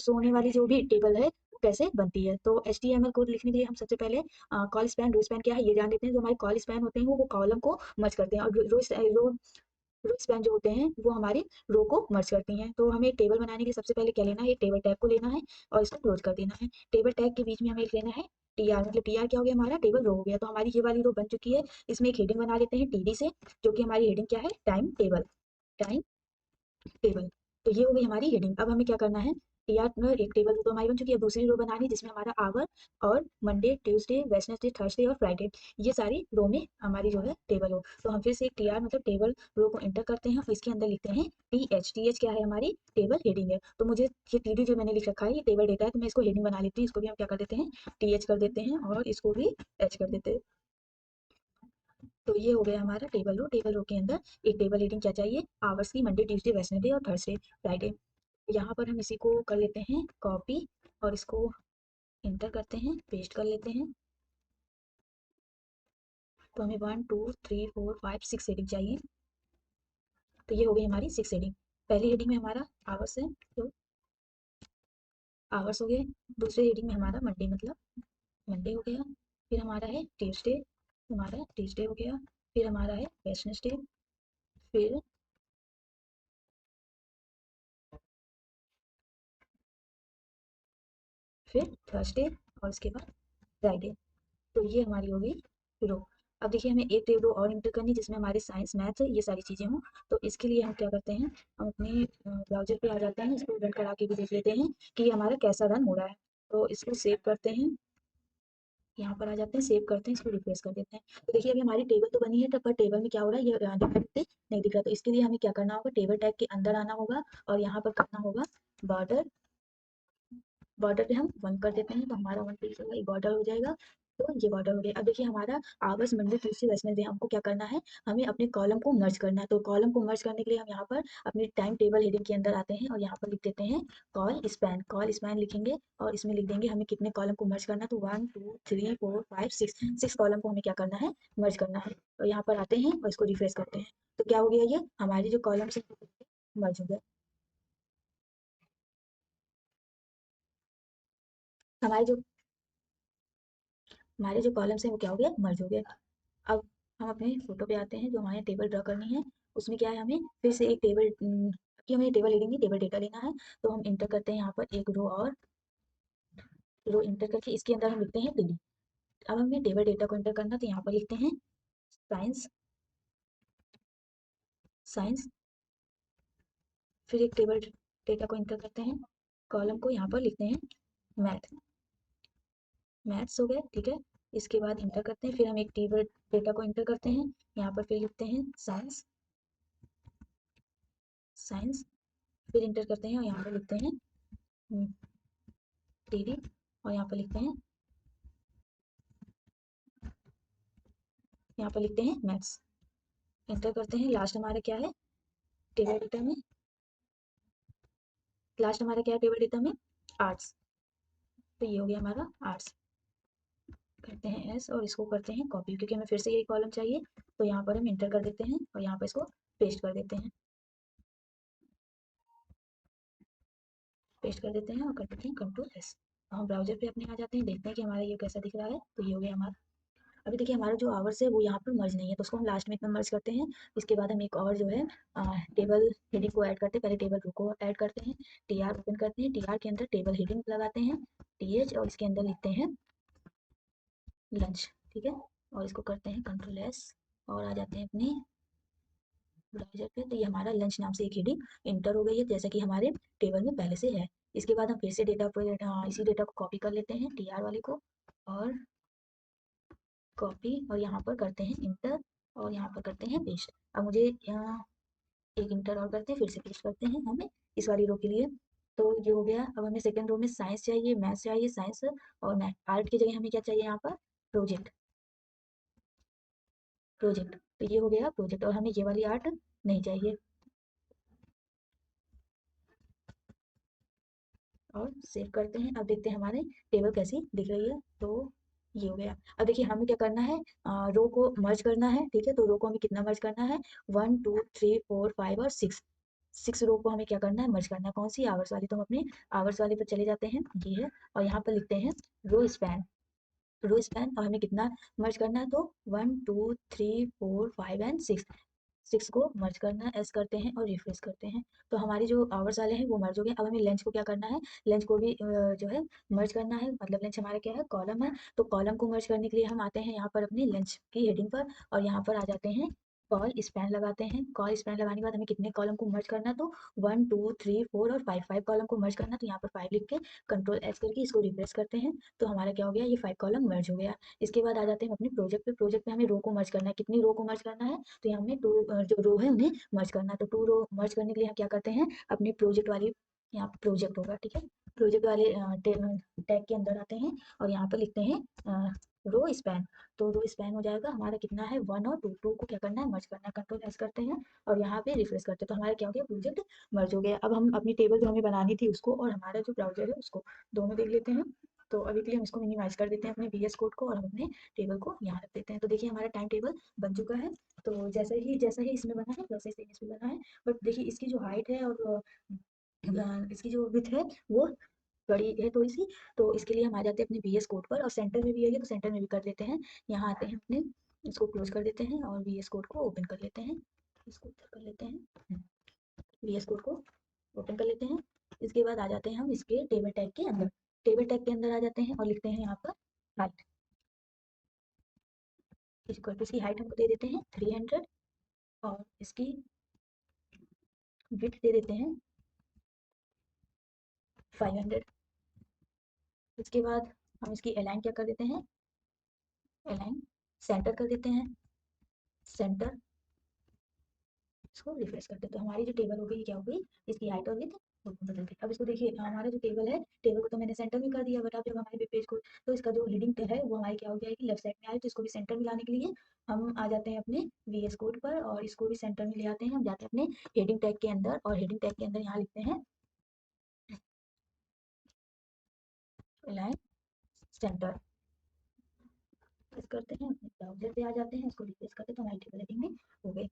Show होने वाली जो भी टेबल है वो कैसे बनती है। तो HTML कोड लिखने के लिए हम सबसे पहले कॉल स्पैन रो स्पैन क्या है ये जान लेते हैं। जो हमारे कॉल स्पैन होते हैं वो कॉलम को मर्ज करते हैं, और रो स्पैन जो होते हैं वो हमारी रो को मर्ज करती हैं। तो हमें एक टेबल बनाने के लिए सबसे पहले क्या लेना है, एक टेबल टैग को लेना है और इसको क्लोज कर देना है। टेबल टैग के बीच में हमें एक लेना है TR, मतलब TR क्या हो गया, हमारा टेबल रो हो गया। तो हमारी ये वाली रो बन चुकी है। इसमें एक हेडिंग बना लेते हैं TD से, जो कि हमारी हेडिंग क्या है, टाइम टेबल। Time table. तो ये हो गई हमारी हेडिंग। अब हमें क्या करना है, टीआर में एक टेबल तो हमारी बन चुकी है, दूसरी रो बनानी है जिसमें हमारा आवर और मंडे ट्यूसडे वेडनेसडे थर्सडे और फ्राइडे ये सारी रो में हमारी जो है टेबल हो। तो हम फिर से एक टीआर मतलब टेबल रो को एंटर करते हैं और इसके अंदर लिखते हैं TH क्या है, हमारी टेबल हेडिंग है। तो मुझे ये TD जो मैंने लिख रखा है ये टेबल डेटा है, तो मैं इसको हेडिंग बना लेती हूँ। इसको भी हम क्या कर देते हैं, TH कर देते हैं और इसको भी H कर देते हैं। तो ये हो गया हमारा टेबल रो। टेबल रो के अंदर एक टेबल हेडिंग क्या चाहिए, आवर्स की, मंडे ट्यूसडे वेडनेसडे और थर्सडे फ्राइडे। यहाँ पर हम इसी को कर लेते हैं कॉपी और इसको इंटर करते हैं, पेस्ट कर लेते हैं। तो हमें 1 2 3 4 5 6 हेडिंग चाहिए। तो ये हो गई हमारी 6 हेडिंग। पहली हेडिंग में हमारा आवर्स है, तो आवर्स हो गए। दूसरी हेडिंग में हमारा मंडे मतलब मंडे हो गया। फिर हमारा है ट्यूसडे, हमारा ट्यूसडे हो गया। फिर हमारा है वेडनेसडे, फिर फिर थर्सडे और उसके बाद फ्राइडे। तो ये हमारी हो गई रो। अब देखिए हमें एक रो और इंटर करनी जिसमें हमारे साइंस मैथ ये सारी चीज़ें हों। तो इसके लिए हम क्या करते हैं, हम अपने ब्राउजर पे आ जाते हैं, इसको रन करा के भी देख लेते हैं कि ये हमारा कैसा रन हो रहा है। तो इसको सेव करते हैं, यहाँ पर आ जाते हैं, सेव करते हैं, इसको रिफ्रेश कर देते हैं। तो देखिए अभी हमारी टेबल तो बनी है, तब पर टेबल में क्या हो रहा है, ये नहीं दिख रहा। तो इसके लिए हमें क्या करना होगा, टेबल टैग के अंदर आना होगा और यहाँ पर करना होगा बॉर्डर। बॉर्डर पे हम 1 कर देते हैं, तो हमारा 1 पिक्सल का एक बॉर्डर हो जाएगा। तो ये बॉर्डर हो गया। अब देखिए हमारा आवर्स मंडे ट्यूसडे वेडनेसडे, हमको क्या करना है, हमें अपने कॉलम को मर्ज करना है। तो कॉलम को मर्ज करने के लिए हम यहाँ पर अपनी टाइम टेबल हेडिंग के अंदर आते हैं और यहाँ पर लिख देते हैं कॉल स्पैन लिखेंगे और इसमें लिख देंगे हमें कितने कॉलम को मर्ज करना है। तो 1 2 3 4 5 6 कॉलम को हमें क्या करना है, मर्ज करना है। तो यहाँ पर आते हैं और इसको रिफ्रेश करते हैं। तो क्या हो गया, ये हमारी जो कॉलम से मर्ज हो गया। हमारे जो हमारे जो कॉलम्स हैं वो क्या हो गया, मर्ज हो गया। अब हम अपने फोटो पे आते हैं, जो हमारे टेबल ड्रा करनी है उसमें क्या है, हमें फिर से एक टेबल कि हमें टेबल हेडिंग नहीं टेबल डेटा लेना है। तो हम इंटर करते हैं यहाँ पर एक रो और रो इंटर करके इसके अंदर हम लिखते हैं TD। अब हमें टेबल डेटा को इंटर करना, तो यहाँ पर लिखते हैं साइंस साइंस। फिर एक टेबल डेटा को इंटर करते हैं, कॉलम को यहाँ पर लिखते हैं मैथ मैथ्स हो गए, ठीक है। इसके बाद इंटर करते हैं, फिर हम एक टेबल डेटा को इंटर करते हैं, यहाँ पर फिर लिखते हैं साइंस साइंस। फिर इंटर करते हैं और यहाँ पर लिखते हैं TD और यहाँ पर लिखते हैं मैथ्स। एंटर करते हैं। लास्ट हमारा क्या है, टेबल डेटा में लास्ट हमारा क्या है, टेबल डेटा में आर्ट्स। तो ये हो गया हमारा आर्ट्स। करते हैं एस और इसको करते हैं कॉपी, क्योंकि हमें फिर से यही कॉलम चाहिए। तो यहाँ पर हम इंटर कर देते हैं और यहाँ पर इसको पेस्ट कर देते हैं, और कर देते हैं Ctrl+S। हम ब्राउजर पे अपने आ जाते हैं, देखते हैं कि हमारा ये कैसा दिख रहा है। तो ये हो गया हमारा। अभी देखिए हमारा जो आवर्स है वो यहाँ पर मर्ज नहीं है, तो उसको हम लास्ट में इतना मर्ज करते हैं। इसके बाद हम एक और जो है टेबल हेडिंग को ऐड करते हैं। पहले टेबल रो को ऐड करते हैं, TR ओपन करते हैं, TR के अंदर टेबल हेडिंग लगाते हैं TH और इसके अंदर लिखते हैं लंच, ठीक है। और इसको करते हैं Ctrl+S और आ जाते हैं अपने ब्राउजर पे। तो ये हमारा लंच नाम से एक हेडिंग इंटर हो गई है, जैसा कि हमारे टेबल में पहले से है। इसके बाद हम फिर से डेटा पर इसी डेटा को कॉपी कर लेते हैं, TR वाले को, और कॉपी और यहाँ पर करते हैं इंटर और यहाँ पर करते हैं पेस्ट। अब मुझे यहाँ एक इंटर और करते हैं, फिर से पेस्ट करते हैं हमें इस वाली रो के लिए। तो ये हो गया। अब हमें सेकंड रो में साइंस चाहिए, मैथ्स चाहिए, साइंस और मैथ। आर्ट की जगह हमें क्या चाहिए, यहाँ पर प्रोजेक्ट प्रोजेक्ट। तो ये हो गया प्रोजेक्ट और हमें ये वाली आर्ट नहीं चाहिए। और सेव करते हैं। अब देखते हैं हमारे टेबल कैसी दिख रही है। तो ये हो गया। अब देखिए हमें क्या करना है, रो को मर्ज करना है, ठीक है। तो रो को हमें कितना मर्ज करना है, 1 2 3 4 5 और 6। 6 रो को हमें क्या करना है, मर्ज करना है। कौन सी, आवर्स वाली। तो हम अपने आवर्स वाले पर चले जाते हैं, ये है, और यहाँ पर लिखते हैं रो स्पैन। रो स्पैन, और हमें कितना मर्ज करना है, तो 1 2 3 4 5 एंड 6, 6 को मर्ज करना है, एस करते हैं और रिफ्रेश करते हैं। तो हमारी जो आवर्स वाले हैं वो मर्ज हो गए। अब हमें लेंथ को क्या करना है, लेंथ को भी जो है मर्ज करना है। मतलब लेंथ हमारा क्या है, कॉलम है, तो कॉलम को मर्ज करने के लिए हम आते हैं यहाँ पर अपनी लेंथ की हेडिंग पर, और यहाँ पर आ जाते हैं कॉल स्पैन लगाते हैं। कॉल स्पैन लगाने के बाद हमें कितने कॉलम को मर्ज करना है, तो 1 2 3 4 और 5, 5 कॉलम को मर्ज करना है। तो यहाँ पर 5 लिख के कंट्रोल एस करके इसको रिप्लेस करते हैं, तो हमारा क्या हो गया, ये 5 कॉलम मर्ज हो गया। इसके बाद आ जाते हैं अपने प्रोजेक्ट पे। प्रोजेक्ट में हमें रो को मर्ज करना है। कितनी रो को मर्ज करना है, तो यहाँ हमें टू जो रो है उन्हें मर्ज करना है। तो 2 रो मर्ज करने के लिए हम क्या करते हैं, अपनी प्रोजेक्ट वाली, यहाँ पे प्रोजेक्ट होगा, ठीक है, प्रोजेक्ट वाले टैग के अंदर आते हैं और यहाँ पर लिखते हैं रो स्पैन। तो रो स्पैन हो जाएगा हमारा, कितना है, 1 और 2, 2 को क्या करना है, मर्ज करना है। कंट्रोल एस करते हैं और यहाँ पे रिफ्रेश करते हैं, तो हमारा क्या हो गया, प्रोजेक्ट मर्ज हो गया। अब हम अपनी टेबल जो हमें बनानी थी उसको और हमारा जो ब्राउजर है उसको दोनों देख लेते हैं। तो अभी के लिए हम इसको मिनिमाइज कर देते हैं अपने VS कोड को, और हम अपने टेबल को यहाँ रख देते हैं। तो देखिए हमारा टाइम टेबल बन चुका है। तो जैसा ही इसमें बना है वैसे ही इसमें बना है। बट देखिए इसकी जो हाइट है और इसकी जो विड्थ है वो बड़ी है थोड़ी सी। तो इसके लिए हम आ जाते हैं अपने VS कोड पर, और सेंटर में भी है ये, तो सेंटर में भी कर देते हैं। यहाँ आते हैं अपने, इसको क्लोज कर देते हैं और VS कोड को ओपन कर लेते हैं। इसको उधर कर लेते हैं, VS कोड को ओपन कर लेते हैं। इसके बाद आ जाते हैं हम इसके टेबल टैग के अंदर। टेबल टैग के अंदर आ जाते हैं और लिखते हैं यहाँ पर हाइट, इसकी हाइट हमको दे देते हैं 300, और इसकी विड्थ दे देते हैं 500। इसके बाद हम इसकी अलाइन क्या कर देते हैं, अलाइन सेंटर कर देते हैं, सेंटर। इसको रिफ्रेश करते हैं, तो हमारी जो टेबल हो गई क्या हो गई, इसकी हाइट और विड्थ बदल गई। अब इसको देखिए, हमारा जो टेबल है, टेबल को तो मैंने सेंटर में कर दिया, बट अब जब हमारे पेज को, तो इसका जो हेडिंग है वो हमारी क्या हो जाएगी, लेफ्ट साइड में आए। तो इसको भी सेंटर में लाने के लिए हम आ जाते हैं अपने VS कोड पर और इसको भी सेंटर में ले आते हैं। हम जाते हैं अपने हेडिंग टैग के अंदर, और हेडिंग टैग के अंदर यहाँ लिखते हैं अलाइन सेंटर। प्रेस करते हैं, अपने ब्राउज़र पे आ जाते हैं, इसको रिफ्रेश करते हैं, तो हमारी टेबल हेडिंग में हो गई।